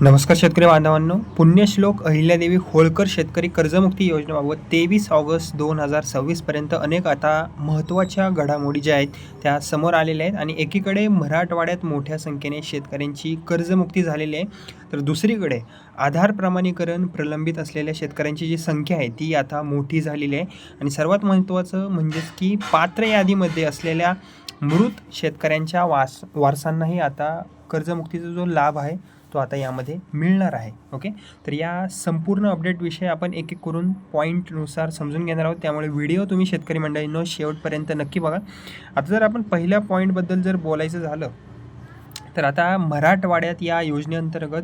नमस्कार शेतकरी बांधवांनो, पुण्यश्लोक अहिल्यादेवी होळकर शेतकरी कर्जमुक्ती योजनेबाबत 23 ऑगस्ट 2026 पर्यंत अनेक आता महत्त्वाच्या घडामोडी ज्या आहेत त्या समोर आलेल्या आहेत. आणि एकीकडे मराठवाड्यात मोठ्या संख्येने शेतकऱ्यांची कर्जमुक्ती झालेली आहे, तर दुसरीकडे आधार प्रमाणीकरण प्रलंबित असलेल्या शेतकऱ्यांची जी संख्या आहे ती आता मोठी झालेली आहे. आणि सर्वात महत्त्वाचं म्हणजेच की पात्र यादीमध्ये असलेल्या मृत शेतकऱ्यांच्या वारसांनाही आता कर्जमुक्तीचा जो लाभ आहे तो आता यामध्ये मिळणार आहे. ओके, तर या संपूर्ण अपडेटविषयी आपण एक एक करून पॉईंटनुसार समजून घेणार आहोत, त्यामुळे व्हिडिओ तुम्ही शेतकरी मंडळींनो शेवटपर्यंत नक्की बघा. आता जर आपण पहिल्या पॉईंटबद्दल जर बोलायचं झालं तर आता मराठवाड्यात या योजनेअंतर्गत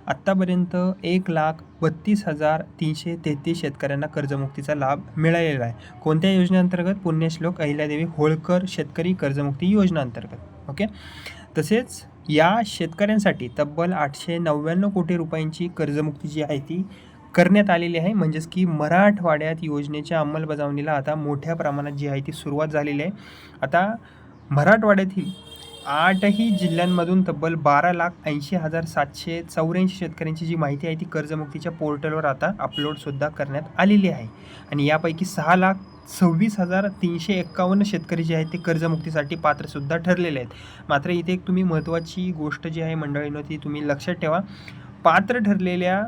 आत्तापर्यंत 1,32,333 शेतकऱ्यांना कर्जमुक्तीचा लाभ मिळालेला आहे. कोणत्या योजनेअंतर्गत? पुण्यश्लोक अहिल्यादेवी होळकर शेतकरी कर्जमुक्ती योजनेअंतर्गत. ओके, तसेच या शेतकऱ्यांसाठी तब्बल 899 कोटी रुपयांची कर्जमुक्ती जी आहे ती करण्यात आलेली आहे. म्हणजेच की मराठवाड्यात योजनेच्या अंमलबजावणीला आता मोठ्या प्रमाणात जी आहे ती सुरुवात झालेली आहे. आता मराठवाड्यातील 8ही जिल्ह्यांमधून तब्बल 12,80,784 शेतकऱ्यांची जी माहिती आहे ती कर्जमुक्तीच्या पोर्टलवर आता अपलोडसुद्धा करण्यात आलेली आहे. आणि यापैकी 6,26,351 शेतकरी जे आहेत ते कर्जमुक्तीसाठी पात्रसुद्धा ठरलेले आहेत. मात्र इथे एक तुम्ही महत्त्वाची गोष्ट जी आहे मंडळींनो ती तुम्ही लक्षात ठेवा, पात्र ठरलेल्या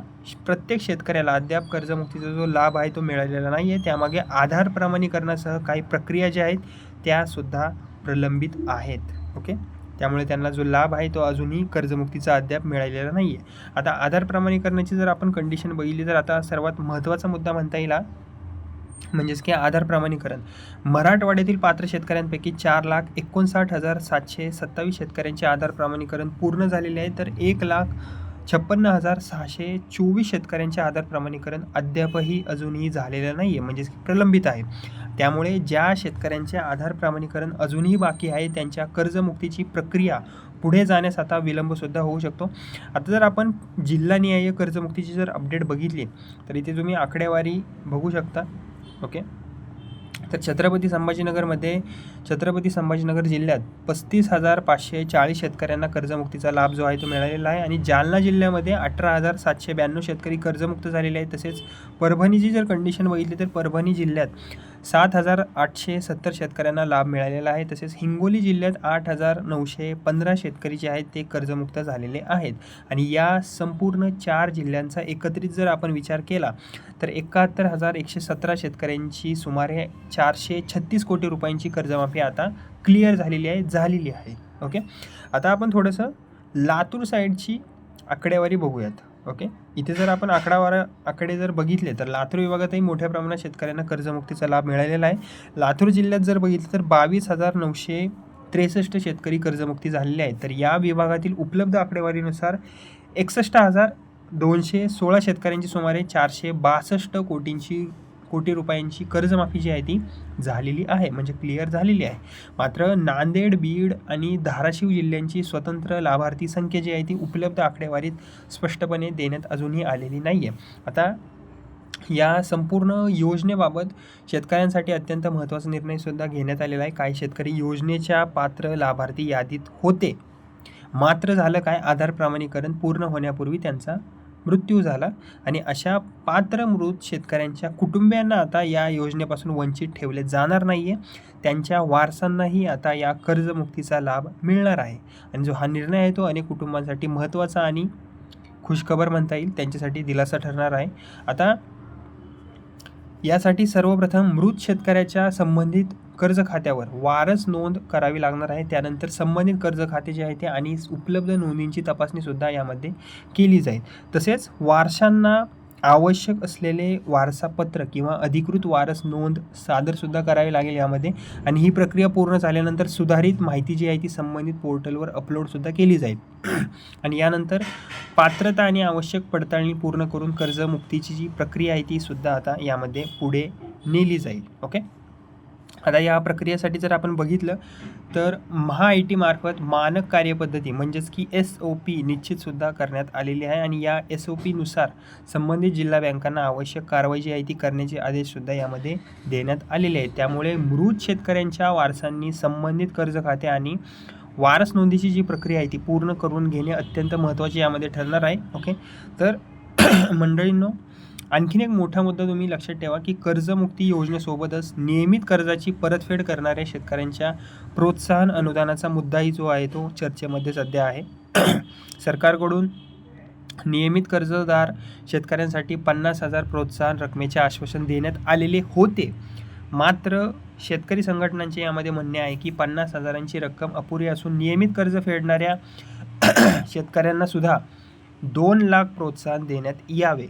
प्रत्येक शेतकऱ्याला अद्याप कर्जमुक्तीचा जो लाभ आहे तो मिळालेला नाही आहे. त्यामागे आधार प्रमाणीकरणासह काही प्रक्रिया ज्या आहेत त्यासुद्धा प्रलंबित आहेत. ओके, त्यामुळे त्यांना जो लाभ आहे तो अजूनही कर्जमुक्तीचा अद्याप मिळालेला नाही आहे. आता आधार प्रमाणीकरणाची जर आपण कंडिशन बघितली तर आता सर्वात महत्त्वाचा मुद्दा म्हणता येईल म्हणजेच की आधार प्रमाणीकरण. मराठवाड्यातील पात्र शेतकऱ्यांपैकी 4,59,727 शेतकऱ्यांचे आधार प्रमाणीकरण पूर्ण झालेले आहे, तर 1,56,624 शेतकऱ्यांचे आधार प्रमाणीकरण अद्यापही अजूनही झालेलं नाही आहे, म्हणजेच की प्रलंबित आहे. त्यामुळे ज्या शेतकऱ्यांचे आधार प्रमाणीकरण अजूनही बाकी आहे त्यांच्या कर्जमुक्तीची प्रक्रिया पुढे जाण्यास आता विलंबसुद्धा होऊ शकतो. आता जर आपण जिल्हानिहाय कर्जमुक्तीची जर अपडेट बघितली तर इथे तुम्ही आकडेवारी बघू शकता. ओके, तर छत्रपती संभाजीनगर जिल्ह्यात 35,540 शेतकऱ्यांना कर्जमुक्तीचा लाभ जो आहे तो मिळालेला आहे. आणि जालना जिल्ह्यामध्ये 18,792 शेतकरी कर्जमुक्त झालेले आहेत. तसेच परभणीची जर कंडिशन बघितली तर परभणी जिल्ह्यात 7,870 शेतकऱ्यांना लाभ मिळालेला आहे. तसेच हिंगोली जिल्ह्यात 8,915 शेतकरी जे आहेत ते कर्जमुक्त झालेले आहेत. आणि या संपूर्ण 4 जिल्ह्यांचा एकत्रित जर आपण विचार केला तर 71,117 शेतकऱ्यांची सुमारे 436 कोटी रुपयांची कर्जमाफी आता क्लिअर झालेली आहे. ओके, आता आपण थोडंसं लातूर साईडची आकडेवारी बघूयात. ओके, इथे जर आपण आकडे जर बघितले तर लातूर विभागातही मोठ्या प्रमाणात शेतकऱ्यांना कर्जमुक्तीचा लाभ मिळालेला आहे. लातूर जिल्ह्यात जर बघितलं तर 22,963 शेतकरी कर्जमुक्ती झालेले आहेत. तर या विभागातील उपलब्ध आकडेवारीनुसार 61,216 शेतकऱ्यांची सुमारे 462 कोटी रुपयांची कर्जमाफी जी आहे ती झालेली आहे, म्हणजे क्लिअर झालेली आहे. मात्र नांदेड, बीड आणि धाराशिव जिल्ह्यांची स्वतंत्र लाभार्थी संख्या जी आहे ती उपलब्ध आकडेवारीत स्पष्टपणे देण्यात अजूनही आलेली नाही आहे. आता या संपूर्ण योजनेबाबत शेतकऱ्यांसाठी अत्यंत महत्त्वाचा निर्णयसुद्धा घेण्यात आलेला आहे. काही शेतकरी योजनेच्या पात्र लाभार्थी यादीत होते, मात्र झालं काय, आधार प्रमाणीकरण पूर्ण होण्यापूर्वी त्यांचा मृत्यू झाला. आणि अशा पात्र मृत शेतकऱ्यांच्या कुटुंबियांना आता या योजनेपासून वंचित ठेवले जाणार नाही आहे. त्यांच्या वारसांनाही आता या कर्जमुक्तीचा लाभ मिळणार आहे. आणि जो हा निर्णय आहे तो अनेक कुटुंबांसाठी महत्त्वाचा आणि खुशखबर म्हणता येईल, त्यांच्यासाठी दिलासा ठरणार आहे. आता यासाठी सर्वप्रथम मृत शेतकऱ्याच्या संबंधित कर्ज खात्यावर वारस नोंद करावी लागणार आहे. त्यानंतर संबंधित कर्ज खाते जे आहे ते आणि उपलब्ध नोंदींची तपासणीसुद्धा यामध्ये केली जाईल. तसेच वारसांना आवश्यक असलेले वारसापत्र किंवा अधिकृत वारस नोंद सादरसुद्धा करावी लागेल यामध्ये. आणि ही प्रक्रिया पूर्ण झाल्यानंतर सुधारित माहिती जी आहे ती संबंधित पोर्टलवर अपलोडसुद्धा केली जाईल. आणि यानंतर पात्रता आणि आवश्यक पडताळणी पूर्ण करून कर्जमुक्तीची जी प्रक्रिया आहे ती सुद्धा आता यामध्ये पुढे नेली जाईल. ओके, आता या प्रक्रियेसाठी जर आपण बघितलं तर महाआयटी मार्फत मानक कार्यपद्धती म्हणजेच की SOP निश्चितसुद्धा करण्यात आलेली आहे. आणि या SOPनुसार संबंधित जिल्हा बँकांना आवश्यक कारवाई जी आहे ती करण्याचे आदेशसुद्धा यामध्ये देण्यात आलेले आहेत. त्यामुळे मृत शेतकऱ्यांच्या वारसांनी संबंधित कर्ज खाते आणि वारस नोंदीची जी प्रक्रिया आहे ती पूर्ण करून घेणे अत्यंत महत्त्वाचे यामध्ये ठरणार आहे. ओके, तर मंडळींनो, आणखीन एक मोठा मुद्दा तुम्ही लक्षात ठेवा की कर्जमुक्ती योजनेसोबतच नियमित कर्जाची परतफेड करणाऱ्या शेतकऱ्यांच्या प्रोत्साहन अनुदानाचा मुद्दाही जो आहे तो चर्चेमध्ये सध्या आहे. सरकारकडून नियमित कर्जदार शेतकऱ्यांसाठी 50,000 प्रोत्साहन रकमेचे आश्वासन देण्यात आलेले होते. मात्र शेतकरी संघटनांचे यामध्ये म्हणणे आहे की 50,000ची रक्कम अपुरी असून नियमित कर्ज फेडणाऱ्या शेतकऱ्यांना सुद्धा 2 लाख प्रोत्साहन देण्यात यावे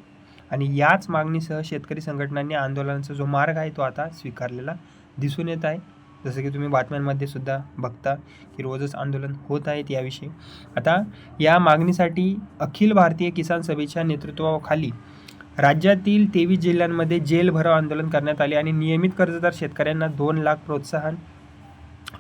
आणि याच मागणीसह शेतकरी संघटनांनी आंदोलनाचा जो मार्ग आहे तो आता स्वीकारलेला दिसून येत आहे. जसं की तुम्ही बातम्यांमध्ये सुद्धा बघता की रोजच आंदोलन होत आहेत याविषयी. आता या मागणीसाठी अखिल भारतीय किसान सभेच्या नेतृत्वाखाली राज्यातील 23 जिल्ह्यांमध्ये जेल भराव आंदोलन करण्यात आले आणि नियमित कर्जदार शेतकऱ्यांना 2 लाख प्रोत्साहन,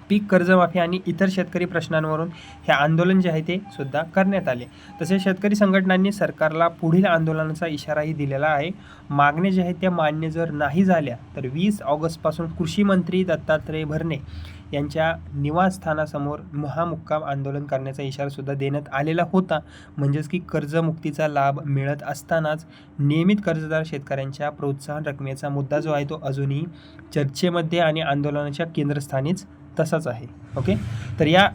पीक कर्जमाफी आणि इतर शेतकरी प्रश्नांवरून हे आंदोलन जे आहे ते सुद्धा करण्यात आले. तसेच शेतकरी संघटनांनी सरकारला पुढील आंदोलनाचा इशाराही दिलेला आहे. मागण्या ज्या आहेत त्या मान्य जर नाही झाल्या तर 20 ऑगस्टपासून कृषी मंत्री दत्तात्रय भरणे यांच्या निवासस्थानासमोर महामुक्काम आंदोलन करण्याचा इशारासुद्धा देण्यात आलेला होता. म्हणजेच की कर्जमुक्तीचा लाभ मिळत असतानाच नियमित कर्जदार शेतकऱ्यांच्या प्रोत्साहन रकमेचा मुद्दा जो आहे तो अजूनही चर्चेमध्ये आणि आंदोलनाच्या केंद्रस्थानीच तसाच आहे. ओके, तर या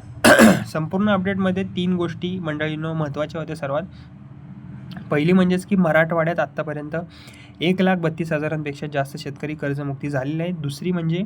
संपूर्ण अपडेटमध्ये 3 गोष्टी मंडळींनो महत्त्वाच्या होत्या. सर्वात पहिली म्हणजेच की मराठवाड्यात आत्तापर्यंत 1,32,000पेक्षा जास्त शेतकरी कर्जमुक्ती झालेले आहेत. दुसरी म्हणजे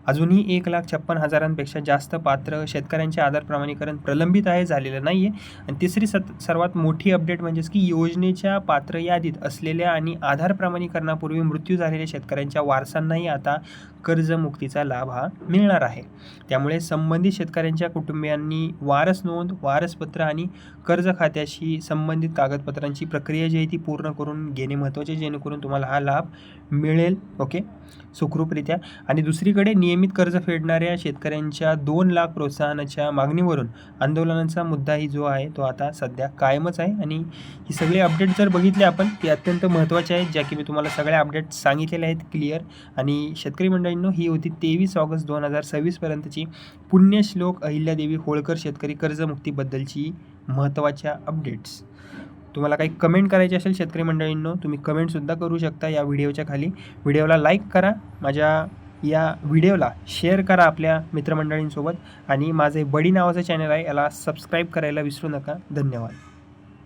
अजूनही 1,56,000पेक्षा जास्त पात्र शेतकऱ्यांचे आधार प्रमाणीकरण प्रलंबित आहे, झालेलं नाही आहे. आणि तिसरी सर्वात मोठी अपडेट म्हणजेच की योजनेच्या पात्र यादीत असलेल्या आणि आधार प्रमाणीकरणापूर्वी मृत्यू झालेल्या शेतकऱ्यांच्या वारसांनाही आता कर्जमुक्तीचा लाभ हा मिळणार आहे. त्यामुळे संबंधित शेतकऱ्यांच्या कुटुंबियांनी वारस नोंद, वारसपत्र आणि कर्ज खात्याशी संबंधित कागदपत्रांची प्रक्रिया जी आहे ती पूर्ण करून घेणे महत्त्वाचे, जेणेकरून तुम्हाला हा लाभ मिळेल. ओके, सुखरूपरित्या. आणि दुसरीकडे नियमित कर्ज फेडणाऱ्या शेतकऱ्यांच्या 2 लाख प्रोत्साहनाच्या मागणीवरून आंदोलनाचा मुद्दाही जो आहे तो आता सध्या कायमच आहे. आणि ही सगळे अपडेट जर बघितले आपण ते अत्यंत महत्त्वाचे आहेत, ज्या की मी तुम्हाला सगळ्या अपडेट सांगितलेले आहेत क्लिअर. आणि शेतकरी मंडळींनो, ही होती 23 ऑगस्ट 2026 पर्यंतची पुण्यश्लोक अहिल्यादेवी होळकर शेतकरी कर्जमुक्तीबद्दलची महत्त्वाच्या अपडेट्स. तुम्हाला काही कमेंट करायची असेल शेतकरी मंडळींनो, तुम्ही कमेंटसुद्धा करू शकता या व्हिडिओच्या खाली. व्हिडिओला लाईक करा, माझ्या या व्हिडिओला शेअर करा आपल्या मित्रमंडळींसोबत आणि माझे बडी नावाचं चॅनल आहे याला सबस्क्राईब करायला विसरू नका. धन्यवाद.